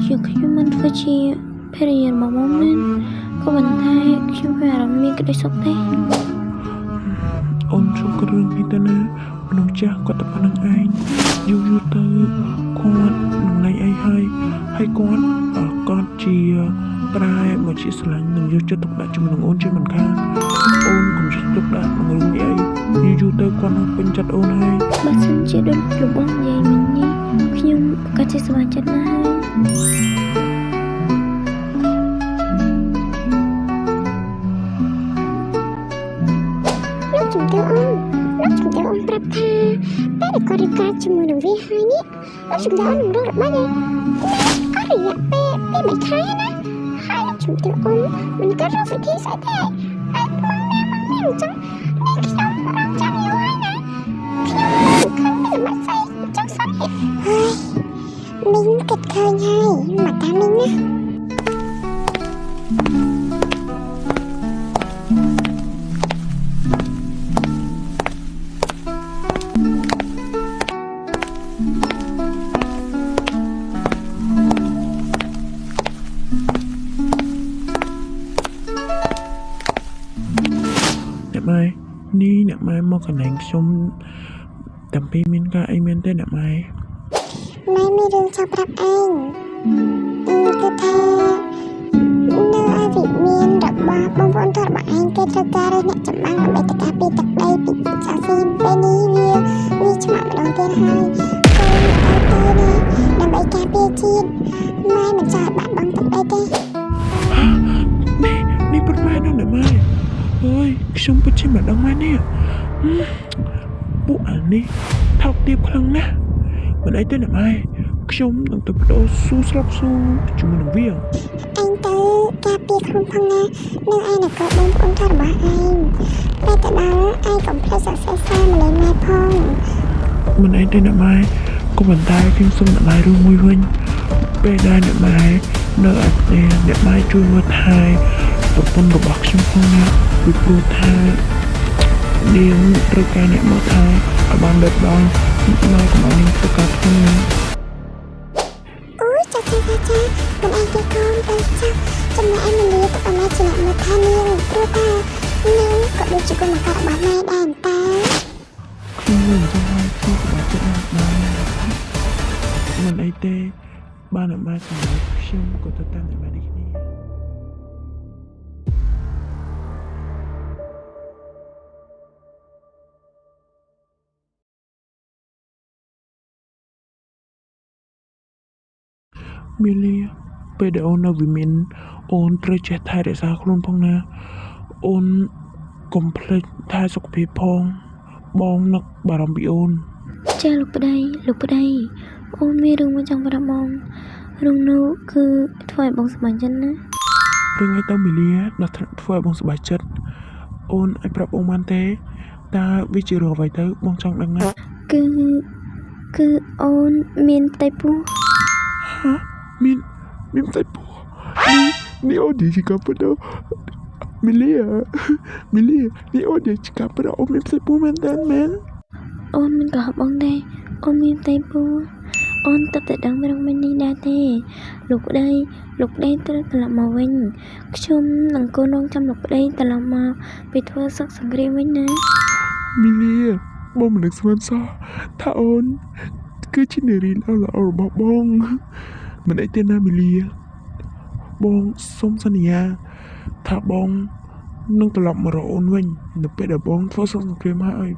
ជាខ្ញុំមិនធ្វើជាភរិយារបស់បងមែនក៏ប៉ុន្តែខ្ញុំវាអារម្មណ៍មានក្តីសុខទេអូនជួបគ្រឿងនេះទៅណាមនុស្សចាស់គាត់តែប៉ុណ្្នឹងឯងយូរទៅគាត់នឹងលែងអីហើយគាត់ជាប្រែមកជាស្រឡាញ់នឹងយកចិត្តទុកដាក់ជាមួយនឹងអូនជាមិនខានអូនកុំចិត្តទុកដាក់នឹងរឿងនេះអីយូរទៅគាត់នឹងពេញចិត្តអូនហើយបើសិនជាដូចរបស់យាយមិញនេះខ្ញុំក៏ជាស្វាចិត្តណាស់ហើយលោកជំទាវអូនប្រាប់ថាពេលដែលគាត់រៀបការជាមួយនឹងវាហើយនេះលោកជំទាវអូននឹងរករបស់ឯងអត់រយៈពេល2-3ខែណាហើយលោកជំទាវអូនមិនក៏រកវិធីស្អីទេហើយមកអញ្ចឹងនេះខ្ញុំរងចាំយូរហើយណាខ្ញុំមិនឃើញមានមិនស្អីចង់សោះហើយមីងគិតឃើញហើយមកតាមមីងណាអ្នកម៉ែមកកន្លែងខ្ញុំតាំងពីមានការអីមែនទេអ្នកម៉ែម៉ែមានរឿងចង់ប្រាប់ឯងគឺថានៅអាវិមានរបស់បងប្អូនតរបស់ឯងគេត្រូវការរើសអ្នកចម្បាំងដើម្បីទៅការពារទឹកដីពីចាស៊ីពេលនេះវាឆ្មាក់ម្ដងទៀតហើយកូនទៅដើម្បីការពារជាតិម៉ែមិនចង់បាត់បង់ទឹកដីទេនេះពិតមែនណាអ្នកម៉ែអើយខ្ញុំពិតជាមិនដឹងមែននេះពួកអានេះថោកទាបខ្លាំងណាស់មិនអីទេអ្នកម៉ែខ្ញុំនឹងទៅបដូរស៊ូស្រាប់ស៊ូជាមួយនឹងវាឯងទៅការពារខ្លួនផងណានឹងឯងនគរបងប្អូនថារបស់ឯងពេលទៅដល់ឯងកុំភ្លេចសរសេរសារមកលេងម៉ែផងមិនអីទេអ្នកម៉ែក៏ប៉ុន្តែខ្ញុំសូមអ្នកម៉ែរឿងមួយវិញពេលដែលអ្នកម៉ែនៅអត់ទេអ្នកម៉ែជួយមើលថែប្រពន្ធរបស់ខ្ញុំផងណាពីព្រោះថានាងត្រូវការអ្នកមើលថែឲ្យបានដិតដល់ម៉ែកុំឲ្យនាងធ្វើការធ្វើណាអូយចាមិនឯងគេកូនទៅចាចំណែកឯមលីក៏អត់ជាអ្នកមើលថែនាងព្រោះថានាងក៏ដូចជាកូនមករបស់ម៉ែដែរតែខ្ញុំមិនចង់ឲ្យខ្ញុំក្បត់ចិត្តម៉ែមិនអីទេបានតែម៉ែសម្រាប់ខ្ញុំក៏ទៅតាមតែម៉ែនេះគ្នាមីលីពេលដែលអូននៅវិមានអូនត្រូវចេះថែរក្សាខ្លួនផងណាអូនកុំភ្លេចថែសុខភាពផងបងនឹកបារម្ភពីអូនចាលោកប្តីអូនមានរឿងមួយចង់ប្រាប់បងរឿងនោះគឺធ្វើឲ្យបងសប្បាយចិត្តណារឿងអីទៅមីលីដល់ធ្វើឲ្យបងសប្បាយចិត្តអូនអាចប្រាប់បងបានទេតើវាជារឿងអ្វីទៅបងចង់ដឹងណាគឺអូនមានផ្ទៃពោះមានផ្ទៃពោះនេះអូននិយាយกับទៅមីលីនេះអូននិយាយกับទៅអូនមានផ្ទៃពោះមែនទេមែនអូនមិនក៏បងដែរអូនមានផ្ទៃពោះអូនទៅតែដឹងរឿងមិញនេះដែរទេលោកប្តីត្រូវត្រឡប់មកវិញខ្ញុំនឹងកូនរងចាំលោកប្តីត្រឡប់មកពីធ្វើសឹកសង្គ្រាមវិញណាមីលីបងមិននឹកស្មានសោះថាអូនគឺជានារីល្អរបស់បងមិនអីទេណាមីលីបងសូមសន្យាថាបងនឹងត្រឡប់មករកអូនវិញនៅពេលដែលបងធ្វើសង្គ្រាមហើយ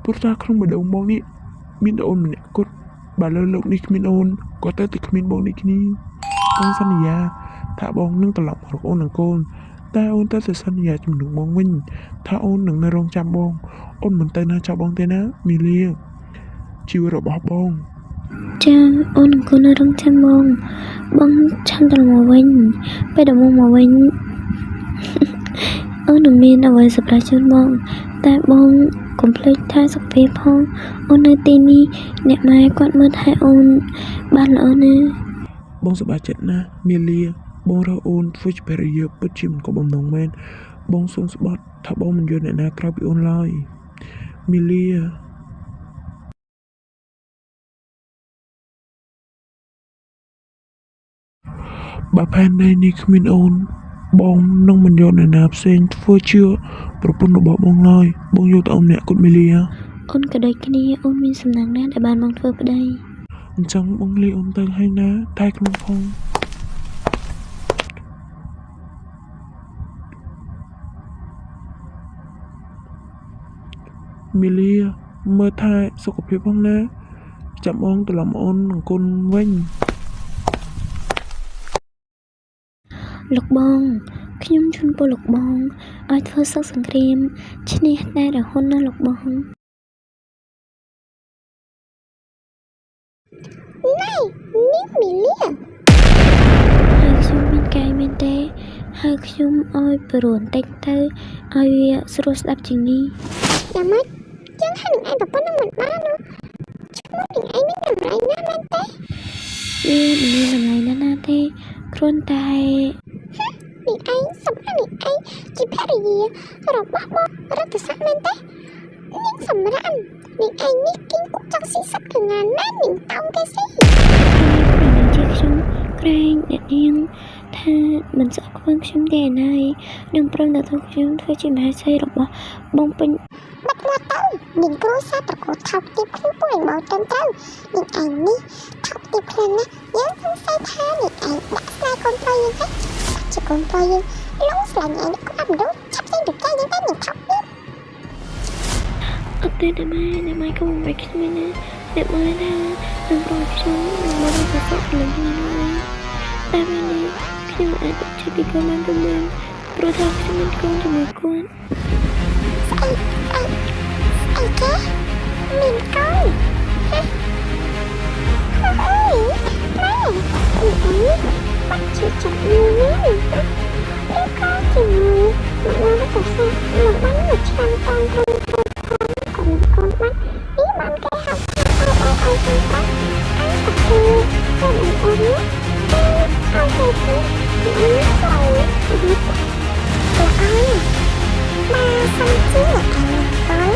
ព្រោះថាក្នុងបេះដូងបងនេះមានតែអូនម្នាក់គត់បើលើលោកនេះគ្មានអូនក៏ទៅតែគ្មានបងនេះគ្នាបងសន្យាថាបងនឹងត្រឡប់មករកអូននិងកូនតែអូនទៅសន្យាជាមួយនឹងបងវិញថាអូននឹងនៅរងចាំបងអូនមិនទៅណាចាប់បងទេណាមីលីជីវិតរបស់បងចាអូននឹងកូននៅរងចាំបងឆាន់ត្រឡប់មកវិញពេលដែលមកវិញអូននឹងមានអ្វីសម្រាប់ជូនបងតែបងកុំភ្លេចថែសុខភាពផងអូននៅទីនេះអ្នកម៉ែគាត់មើលថែអូនបានល្អណាស់បងសប្បាយចិត្តណាស់មីលីបងរកអូនធ្វើជាភរិយាពិតជាមិនក៏បំណងមែនបងសូមស្បត់ថាបងមិនយល់អ្នកណាក្រៅពីអូនឡើយមីលី bà Phan đây ni khmin ôn bong nông mình dọn này nạp sen phơi chưa propon nó bỏ bong loi bong vô tao nè cột Melia អូនក៏ដូចគ្នាអូនមានសំណាងណាស់ដែលបានមកធ្វើប្តី chẳng bong li ôn tay hay ná thay không phong Melia mơ thai số của phía bong ná chậm ôn từ làm ôn bằng côn vinh លោកបងខ្ញុំជូនពរលោកបងឲ្យធ្វើសឹកសង្គ្រាមឈ្នះតែរហូតណាលោកបង Này, Nick Melia. ហើយខ្ញុំមានកាយមែនទេហើយខ្ញុំឲ្យព្រោះបន្តិចទៅឲ្យវាស្រួលស្ដាប់ជាងនេះ Dạ mất, chẳng hay đừng ai bảo con nó một ba nữa. Chúng muốn đừng ai biết làm lại nha men té. វាមិនមានតម្លៃណាស់ណាទេគ្រាន់តែ Đừng ai, sắm ra đừng ai. Chỉ phép là gì, rồi bó bó, rất là sắc men té. Nhưng sắm ra ăn, đừng ai nhít kinh cũng chẳng sĩ sắc từ ngàn mát đừng tông cái gì. ជាខ្ញុំក្រែងអ្នកនាងថាមិនស្អប់ខ្ពើមខ្ញុំទេណៃនឹងព្រមទៅធ្វើខ្ញុំធ្វើជាមហេសីរបស់បងពេញ Bắt mua tao, đừng cố xa tao cổ thọc tiếp khuyên bùi màu trơn trâu. Đừng ai ní, thọc tiếp khuyên á, nhớ không say tha đừng ai đã sai con phơi yên hết. Chỉ con phơi yên, lúc là nhảy nó có ẩm đốt, chấp lên được cái những cái mình thọc tiếp. អត់ទេអ្នកម៉ែកុំបាច់ខ្ញុំណាអ្នកម៉ែថានឹងរកខ្ញុំនឹងមកទៅសុខលំនេះតែពេលនេះខ្ញុំអាចទៅជាពីកូនបានទៅមែនព្រោះថាខ្ញុំមានកូនជាមួយគាត់ Ai chứ? Mình con. Ôi, má, bắt chị chặt nhiều nhé. Đứa con thì người, mà nó có sao, mà bắn 100 con thôi, còn con bắt, ý bạn cái học, ai con bắt, ai tập thư, ai làm ốm, ai thầy thư, ai rồi, tụi ơi, ba xong chứ là ai làm tới,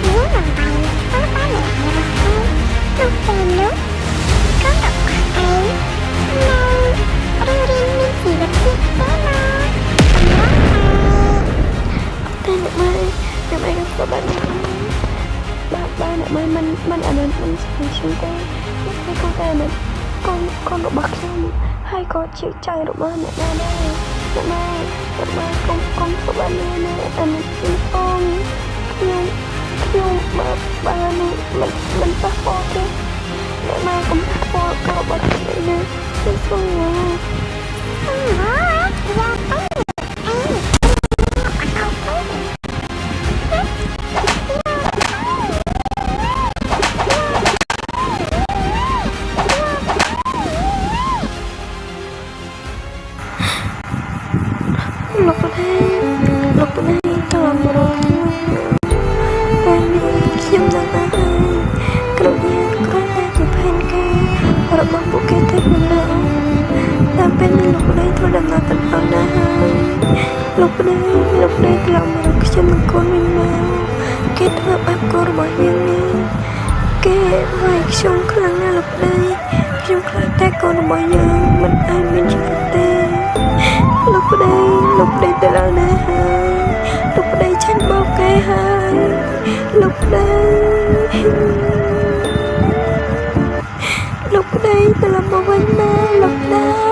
nhớ làm bài, có ba mẹ rồi thôi, lúc về nước, có đọc ấy, mà đưa đi mình chỉ được biết đó mà,តែអ្នកម៉ែក៏ស្គាល់បានអ្នកម៉ែមិនអានមិនស្គាល់ខ្ញុំទេហើយកូនតែមិនកូនរបស់ខ្ញុំហើយក៏ជាចៅរបស់អ្នកណាដែរអ្នកម៉ែកុំស្គាល់បានណាអានេះខ្ញុំផងខ្ញុំបានមិនប៉ះពាល់ទេអ្នកម៉ែកុំប៉ះពាល់កូនរបស់ខ្ញុំណាខ្ញុំស្គាល់ណា ra tay. Lúc này tôi làm một đồ Tôi khiêm ra ta Cậu ta chụp hình ca Rồi bóng bộ kế thích mình đâu Ta bên mình lúc này tôi đang ngồi tận hồn đã Lúc đây tôi làm một đồ cho mình con mình mau Kết hợp áp cô rồi bỏ nhân đi Cái vài xong khả năng là lúc đây Xong khả năng ta con rồi bỏ nhân Mình ai mình chỉ có tê Lúc đây tôi làm nè Lúc đây chẳng bao cái hai Lúc đây tôi làm một bánh ma Lúc đây